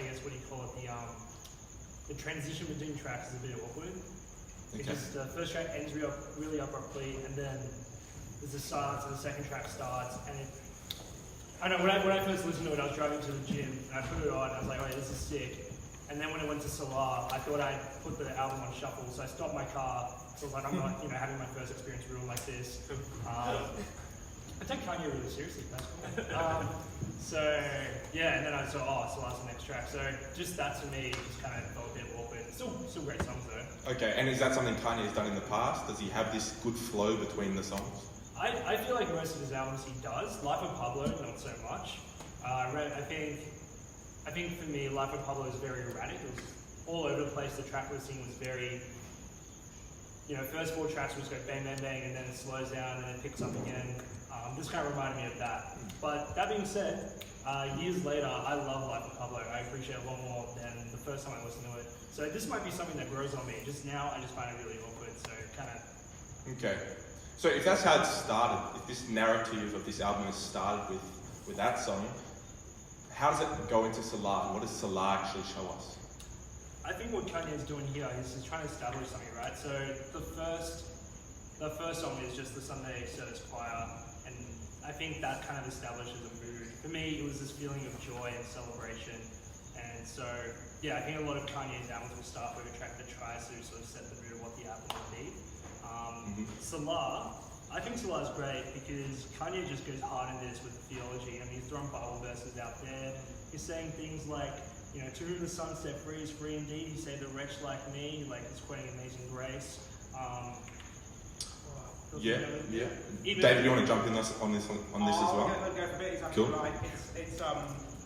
I guess, what do you call it, the transition between tracks is a bit awkward. Because the first track ends really abruptly, and then there's a silence, and the second track starts, and I don't know, when I first listened to it, I was driving to the gym, and I put it on, and I was like, oh, this is sick. And then when it went to Selah, I thought I'd put the album on shuffle, so I stopped my car, so I was like, I'm not, having my first experience real like this. I take Kanye really seriously, that's cool. So, yeah, and then I saw, Selah's the next track. So just that to me just kind of felt a bit awkward. Still great songs though. Okay, and is that something Kanye's done in the past? Does he have this good flow between the songs? I feel like most of his albums he does. Life of Pablo, not so much. I think for me, Life of Pablo is very erratic. It was all over the place. The track listing was very, first 4 tracks would just go bang, bang, bang, and then it slows down and then it picks up again. This kind of reminded me of that. But that being said, years later, I love Life of Pablo. I appreciate it a lot more than the first time I listened to it. So this might be something that grows on me. Just now, I just find it really awkward. So kind of. Okay. So if that's how it started, if this narrative of this album has started with that song, how does it go into Selah? What does Selah actually show us? I think what Kanye is doing here is he's trying to establish something, right? So the first song is just the Sunday service choir, and I think that kind of establishes a mood. For me, it was this feeling of joy and celebration, and so yeah, I think a lot of Kanye's albums will start with a track that tries to sort of set the mood of what the album will be. Selah, I think Selah is great because Kanye just goes hard in this with the theology. I mean, he's throwing Bible verses out there. He's saying things like, to whom the Son set free is free indeed. He saved a wretch like me, like he's quoting Amazing Grace. Yeah. David, you want to jump in on this as well? I'll go for a bit. Exactly cool. Right.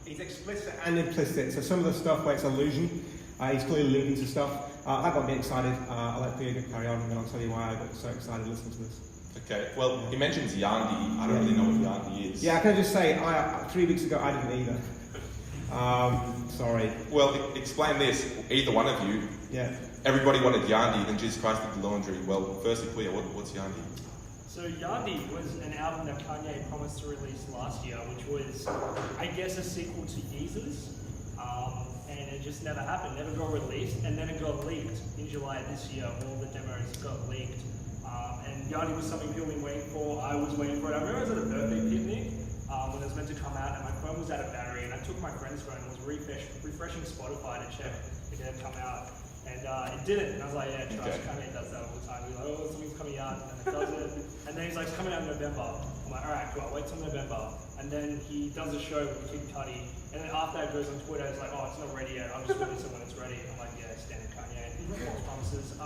It's explicit and implicit. So some of the stuff where it's allusion, he's clearly alluding to stuff. That got me excited. I'll let Peter carry on, and then I'll tell you why I got so excited listening to this. Okay. Well, he mentions Yandi. I don't really know what Yandi is. Yeah, can I just say, 3 weeks ago I didn't either. Sorry. Well, explain this. Either one of you. Yeah. Everybody wanted Yandi, then Jesus Christ did the laundry. Well, firstly, clear. What's Yandi? So Yandi was an album that Kanye promised to release last year, which was, I guess, a sequel to Jesus. And it just never happened, never got released, and then it got leaked in July of this year. All the demos got leaked. And Yandi was something people been waiting for. I was waiting for it. I remember I was at a birthday picnic when it was meant to come out, and my phone was out of battery, and I took my friend's phone and was refreshing Spotify to check if it had come out. And it didn't, and I was like, yeah, trust, Kanye does that all the time. He's like, oh, something's coming out, and then it does it. And then he's like, it's coming out in November. I'm like, alright, cool, I'll wait till November. And then he does a show with Kid Cudi, and then after that goes on Twitter, it's like, oh, it's not ready yet, I'll just release it when it's ready. And I'm like, yeah, standard Kanye, false promises.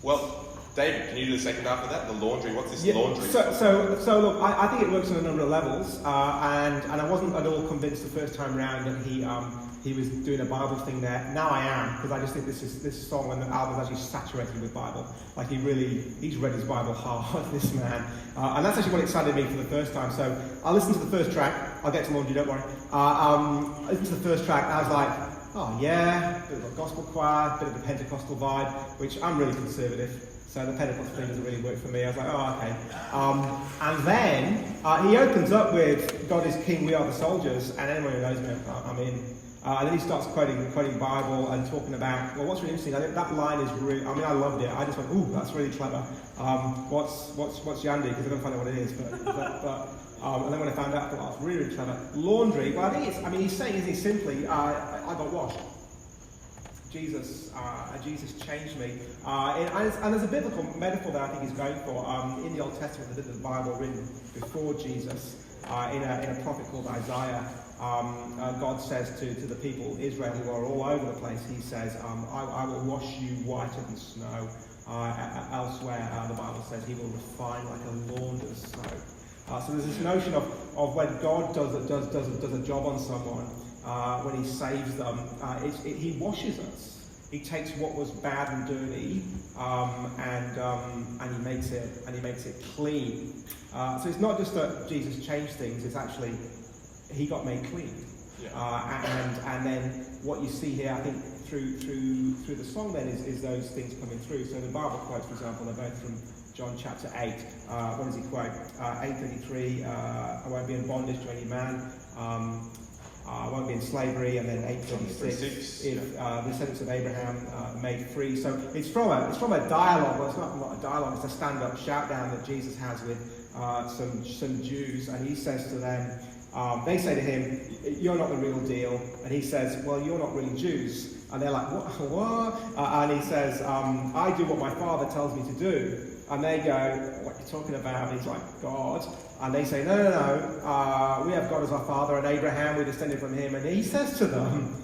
Well, David, can you do the second half of that? The laundry, what's this laundry? So look, I think it works on a number of levels, and I wasn't at all convinced the first time round that he was doing a Bible thing there. Now I am, because I just think this song and the album is actually saturated with Bible. Like he's read his Bible hard, this man. And that's actually what excited me for the first time. So I listened to the first track. I'll get to laundry, don't worry. I listened to the first track, and I was like, oh yeah, a bit of a gospel choir, a bit of a Pentecostal vibe, which I'm really conservative. So the Pentecostal thing doesn't really work for me. I was like, oh, okay. And then he opens up with God is King, we are the soldiers, and anyone who knows me, I'm in. And then he starts quoting Bible and talking about, well, what's really interesting, I think that line is really, I loved it. I just went, ooh, that's really clever. What's Yandi? Because I'm going to find out what it is. And then when I found out, I thought, oh, it's really, really clever. Laundry, well, I think he's saying, isn't he, simply, I got washed. Jesus changed me. And there's a biblical metaphor that I think he's going for. In the Old Testament, the Bible written before Jesus, in a prophet called Isaiah, God says to the people, Israel, who are all over the place, he says, I will wash you whiter than snow. Elsewhere, the Bible says he will refine like a launder's snow. So there's this notion of when God does a job on someone, when he saves them, he washes us. He takes what was bad and dirty, and he makes it clean. So it's not just that Jesus changed things; it's actually he got made clean. Yeah. And then what you see here, I think through the song then is those things coming through. So the Bible quotes, for example, they're both from John chapter 8. What does he quote? 8:33. I won't be in bondage to any man. won't be in slavery, and then 8:36 if the descendants of Abraham made free. So it's from a dialogue. Well, it's not a dialogue. It's a stand-up shout down that Jesus has with some Jews, and he says to them, they say to him, "You're not the real deal," and he says, "Well, you're not really Jews." And they're like, "What?" And he says, "I do what my Father tells me to do." And they go, "What are you talking about?" And he's like, "God." And they say, No, we have God as our father, and Abraham, we descended from him. And he says to them,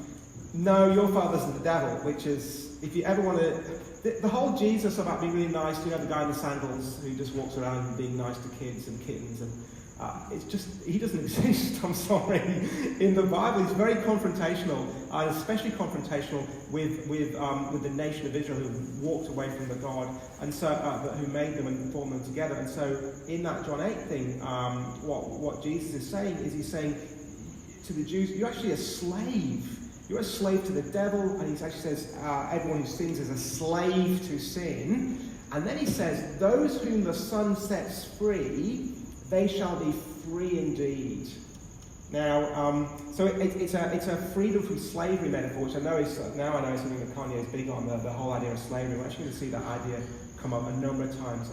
"No, your father's the devil," which is, if you ever want to, the whole Jesus about being really nice, the guy in the sandals who just walks around being nice to kids and kittens, and it's just, he doesn't exist, I'm sorry, in the Bible. He's very confrontational, and especially confrontational with the nation of Israel who walked away from the God, and so who made them and formed them together. And so in that John 8 thing, what Jesus is saying is, he's saying to the Jews, you're actually a slave. You're a slave to the devil, and he actually says everyone who sins is a slave to sin. And then he says, those whom the Son sets free, they shall be free indeed. Now, so it's a freedom from slavery metaphor, which I know is something that Kanye is big on, the whole idea of slavery. We're actually going to see that idea come up a number of times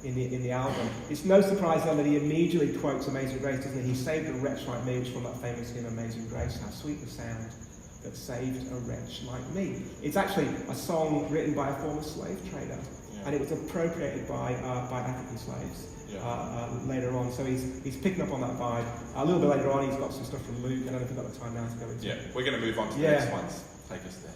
in the album. It's no surprise then that he immediately quotes Amazing Grace, doesn't he? He saved a wretch like me, which is from that famous hymn Amazing Grace. How sweet the sound that saved a wretch like me. It's actually a song written by a former slave trader, and it was appropriated by African slaves. Later on, so he's picking up on that vibe. A little bit later on, he's got some stuff from Luke. I don't know if we've got the time now to go into. Yeah, we're going to move on to the next ones. Take us there.